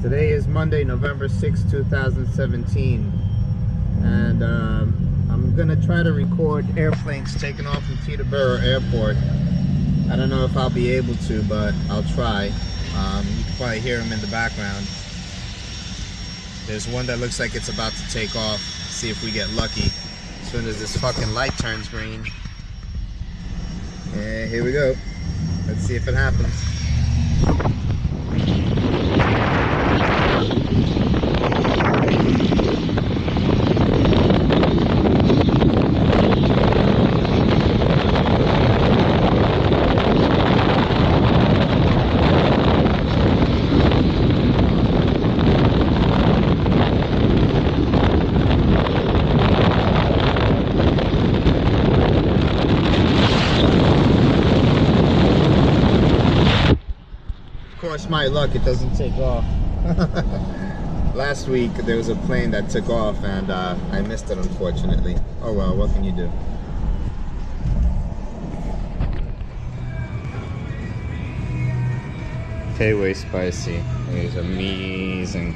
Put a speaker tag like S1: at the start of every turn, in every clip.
S1: Today is Monday, November 6, 2017, and I'm gonna try to record airplanes taking off from Teterboro Airport. I don't know if I'll be able to, but I'll try. You can probably hear them in the background. There's one that looks like it's about to take off. See if we get lucky. As soon as this fucking light turns green. Yeah, here we go. Let's see if it happens. Of course, my luck, it doesn't take off. Last week there was a plane that took off and I missed it, unfortunately. Oh well, what can you do? Way spicy. It is amazing.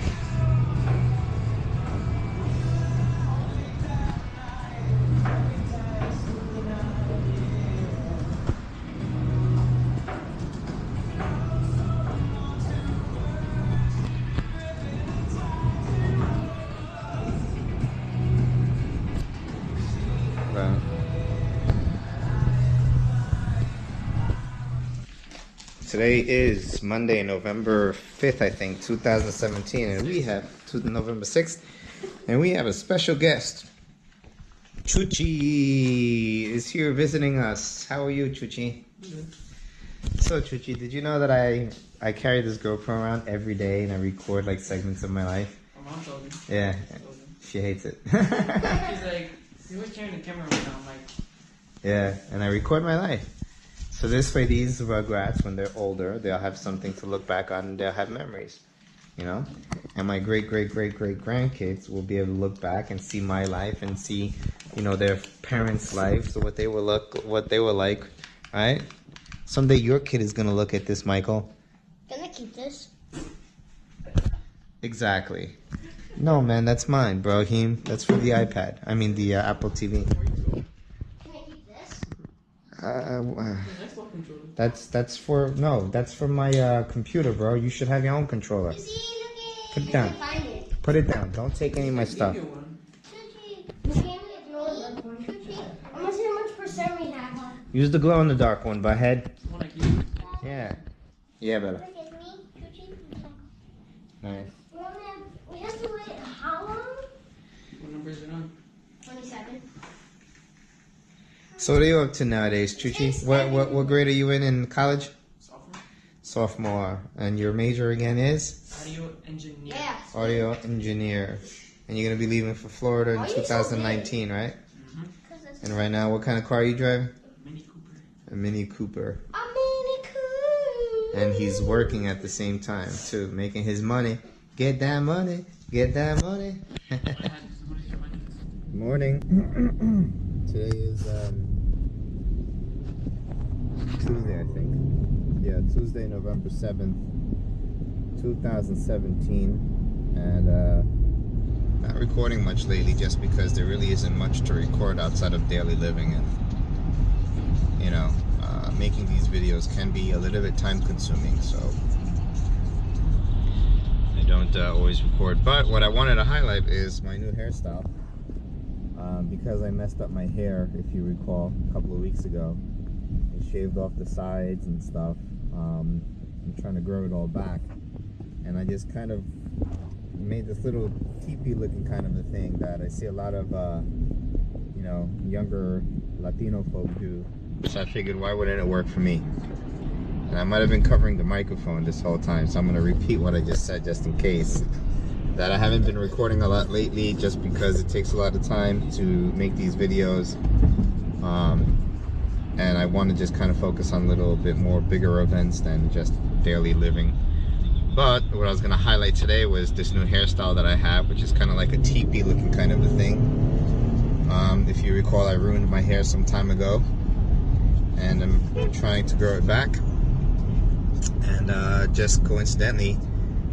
S1: Today is Monday, November 5th, I think, 2017, and we have November 6th, and we have a special guest. Chuchi is here visiting us. How are you, Chuchi? So, Chuchi, did you know that I carry this GoPro around every day and I record like segments of my life?
S2: My mom told me.
S1: Yeah, she hates it.
S2: She's like, you always carrying the camera right now. I'm like,
S1: yeah, and I record my life. So this way, these Rugrats, when they're older, they'll have something to look back on and they'll have memories, you know? And my great-great-great-great-grandkids will be able to look back and see my life and see, you know, their parents' lives, what they were like, right? Someday your kid is gonna look at this, Michael.
S3: Can I keep this?
S1: Exactly. No, man, that's mine, Brahim. That's for the iPad. I mean, the Apple TV. That's for my computer, bro. You should have your own controller. Put it down. Put it down. Don't take any of my stuff.
S3: I'm gonna see how much percent we have.
S1: Use the glow in the dark one, butthead. Yeah. Yeah, better. Nice.
S3: We have to wait how long?
S2: what number is it on?
S3: 27.
S1: So what are you up to nowadays, Chuchi? What grade are you in college?
S2: Sophomore.
S1: Sophomore. And your major again is?
S2: Audio engineer.
S3: Yeah.
S1: Audio engineer. And you're gonna be leaving for Florida in 2019, right?
S2: Mm-hmm.
S1: And right now, what kind of car are you driving?
S2: Mini Cooper.
S1: A Mini Cooper.
S3: A Mini Cooper.
S1: And he's working at the same time too, making his money. Get that money. Get that money. Morning. Today is Tuesday, I think. Yeah, Tuesday, November 7th, 2017. And not recording much lately just because there really isn't much to record outside of daily living. And, you know, making these videos can be a little bit time consuming, so I don't always record. But what I wanted to highlight is my new hairstyle. Because I messed up my hair, if you recall, a couple of weeks ago, and shaved off the sides and stuff. I'm trying to grow it all back, and I just kind of made this little teepee looking kind of a thing that I see a lot of you know, younger Latino folk do. So I figured, why wouldn't it work for me? And I might have been covering the microphone this whole time, so I'm going to repeat what I just said just in case. That I haven't been recording a lot lately just because it takes a lot of time to make these videos, and I want to just kind of focus on a little bit more bigger events than just daily living. But what I was going to highlight today was this new hairstyle that I have, which is kind of like a teepee looking kind of a thing. If you recall, I ruined my hair some time ago, and I'm trying to grow it back. And just coincidentally,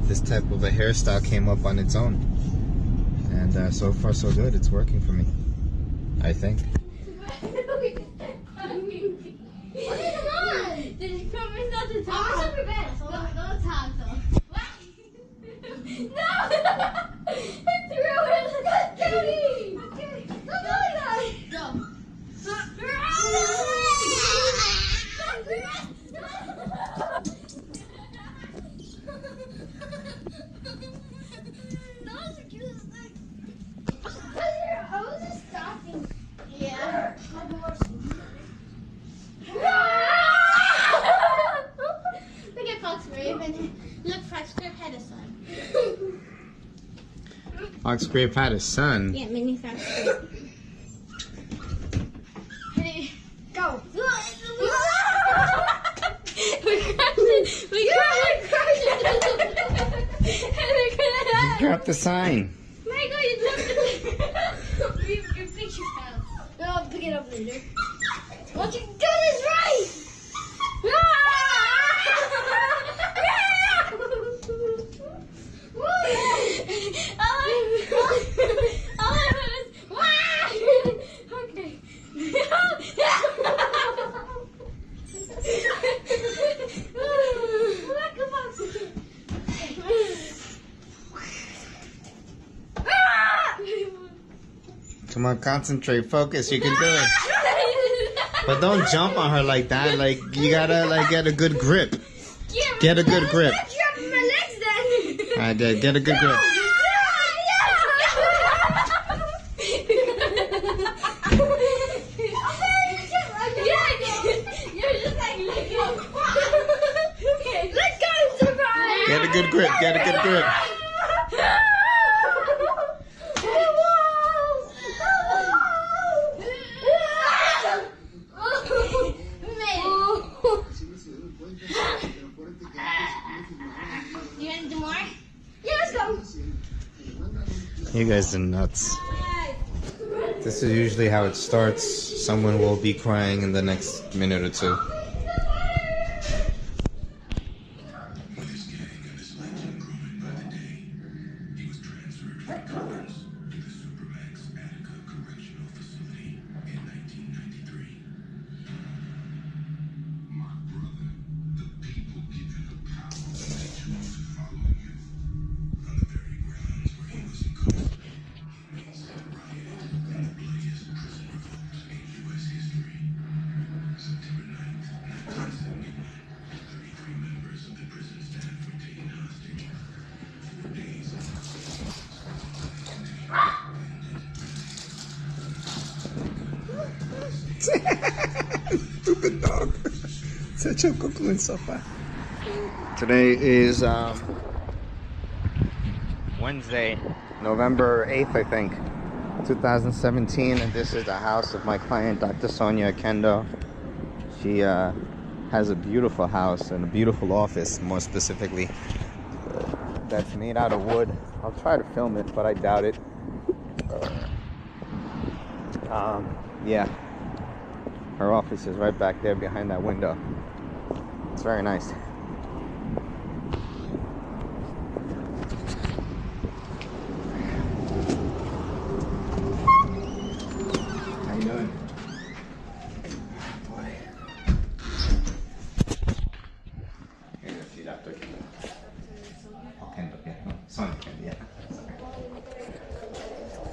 S1: this type of a hairstyle came up on its own. And so far so good, it's working for me, I think.
S3: Just promise not to talk. I'm super bad, so don't talk though. No! I threw it! Jody! Okay. Don't do that! Go. I was just stopping. Yeah. Look at Fox Raven. Look, Fox Grape had a son.
S1: Fox Grape had a son.
S3: Yeah, mini Fox Grape. Ready? Go. We crashed it. We crashed it.
S1: Drop the sign.
S3: Michael, you dropped it. Your picture fell. No, I'll pick it up later. What you do this right?
S1: Come on, concentrate, focus, you can do it. But don't jump on her like that. Like, you gotta get a good grip. Get a good grip. Alright, get a good grip. Get a good grip, get a good grip.
S3: You gonna do more? Yeah, let's go.
S1: You guys are nuts. This is usually how it starts. Someone will be crying in the next minute or two. Stupid dog. Such a cuckoo in sofa. Today is Wednesday, November 8th, I think, 2017, and this is the house of my client, Dr. Sonia Kendo. She has a beautiful house and a beautiful office, more specifically, that's made out of wood. I'll try to film it, but I doubt it. Yeah, her office is right back there behind that window. It's very nice. How you doing? Boy. Here, see Dr. Kendo. Oh, Kendo, yeah. No, Sonia Kendo, yeah.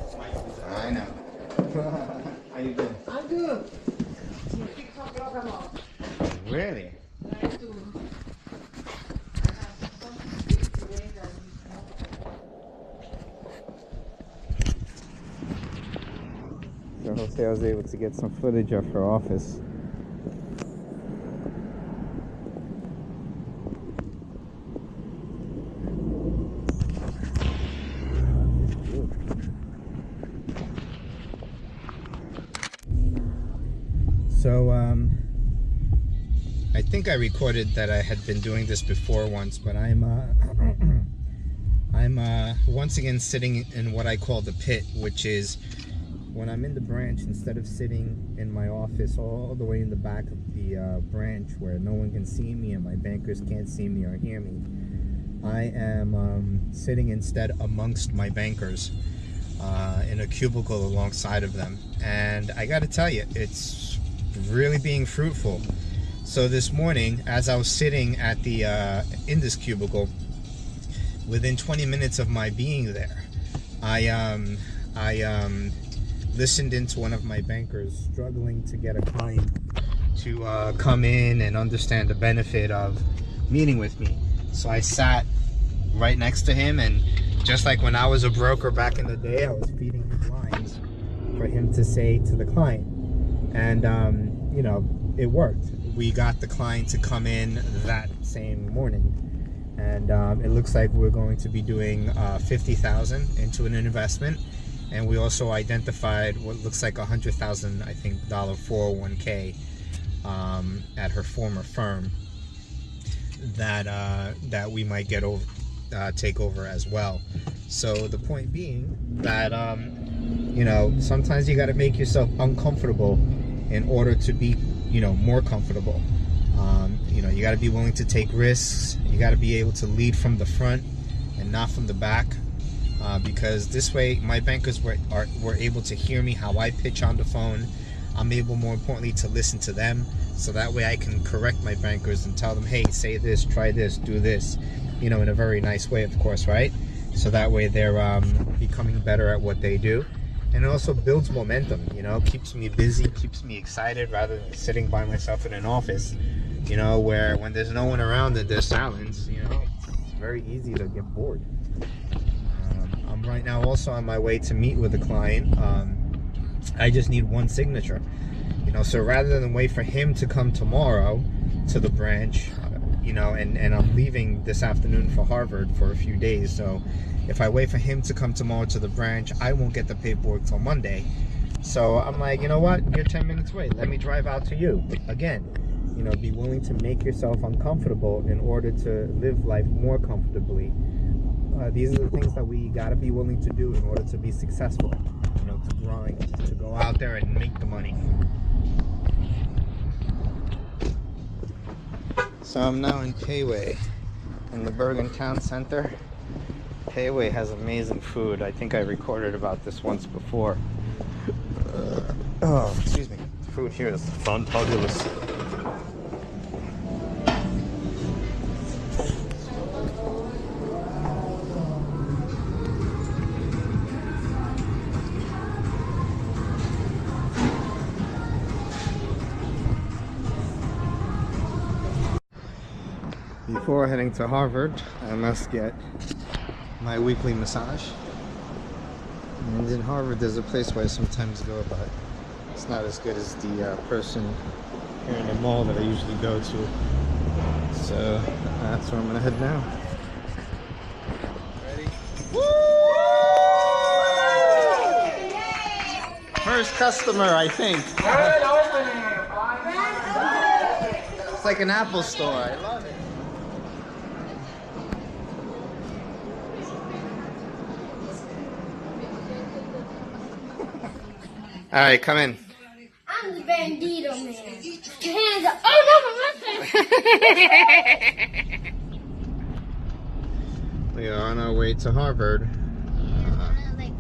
S1: Sorry. I know. How you doing?
S2: I'm good.
S1: Really? So Jose was able to get some footage of her office. So, I think I recorded that I had been doing this before once, but I'm once again sitting in what I call the pit, which is when I'm in the branch, instead of sitting in my office all the way in the back of the branch where no one can see me and my bankers can't see me or hear me, I am sitting instead amongst my bankers in a cubicle alongside of them, and I gotta tell you, it's really being fruitful. So this morning, as I was sitting at the in this cubicle, within 20 minutes of my being there, I listened into one of my bankers struggling to get a client to come in and understand the benefit of meeting with me. So I sat right next to him, and just like when I was a broker back in the day, I was feeding him lines for him to say to the client. And you know, it worked. We got the client to come in that same morning, and it looks like we're going to be doing $50,000 into an investment, and we also identified what looks like $100,000, I think, $401k at her former firm that we might get over, take over as well. So the point being that you know, sometimes you got to make yourself uncomfortable in order to be, you know, more comfortable. You know, you got to be willing to take risks. You got to be able to lead from the front and not from the back, because this way my bankers were able to hear me how I pitch on the phone. I'm able, more importantly, to listen to them, so that way I can correct my bankers and tell them, hey, say this, try this, do this, you know, in a very nice way, of course, right? So that way they're becoming better at what they do. And it also builds momentum, you know, keeps me busy, keeps me excited, rather than sitting by myself in an office, you know, where when there's no one around and there's silence, you know, it's very easy to get bored. I'm right now also on my way to meet with a client. I just need one signature, you know, so rather than wait for him to come tomorrow to the branch, you know, and I'm leaving this afternoon for Harvard for a few days, so if I wait for him to come tomorrow to the branch, I won't get the paperwork till Monday. So I'm like, you know what, you're 10 minutes away, let me drive out to you. Again, you know, be willing to make yourself uncomfortable in order to live life more comfortably. These are the things that we got to be willing to do in order to be successful, you know, to grind, to go out there and make the money. So I'm now in Payway, in the Bergen Town Center. Payway has amazing food. I think I recorded about this once before. Oh, excuse me. The food here is fantabulous. Before heading to Harvard, I must get my weekly massage. And in Harvard, there's a place where I sometimes go, but it's not as good as the person here in the mall that I usually go to. So that's where I'm gonna head now. Ready? Woo! First customer, I think. It's like an Apple store. I love it. All right, come in.
S3: I'm the bandito man. Your hands up. Oh no, my mustache.
S1: We are on our way to Harvard.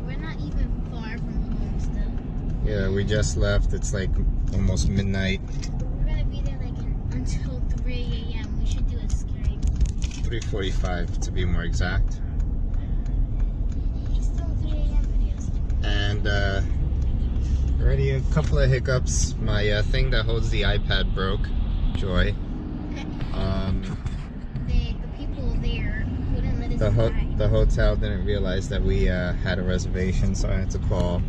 S3: We're not even far from home still.
S1: Yeah, we just left. It's like almost midnight.
S3: We're gonna be there like until 3 a.m. We should do a Skype.
S1: 3:45 to be more exact.
S3: It's still 3 a.m. videos.
S1: And already a couple of hiccups. My thing that holds the iPad broke. Joy.
S3: The people there wouldn't let us buy.
S1: The hotel didn't realize that we had a reservation, so I had to call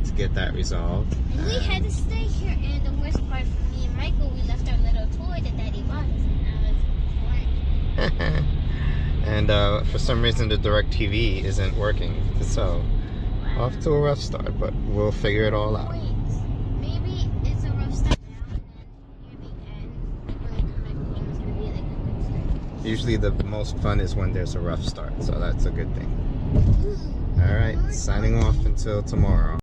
S1: to get that resolved.
S3: And we had to stay here, and the worst part for me and Michael, we left our little toy that Daddy bought us, and now it's boring.
S1: And for some reason the DirecTV isn't working, so off to a rough start, but we'll figure it all out.
S3: Wait, maybe it's a rough start now, and then near the end, when we come back home, it's gonna be like a good start.
S1: Usually the most fun is when there's a rough start, so that's a good thing. All right, signing off until tomorrow.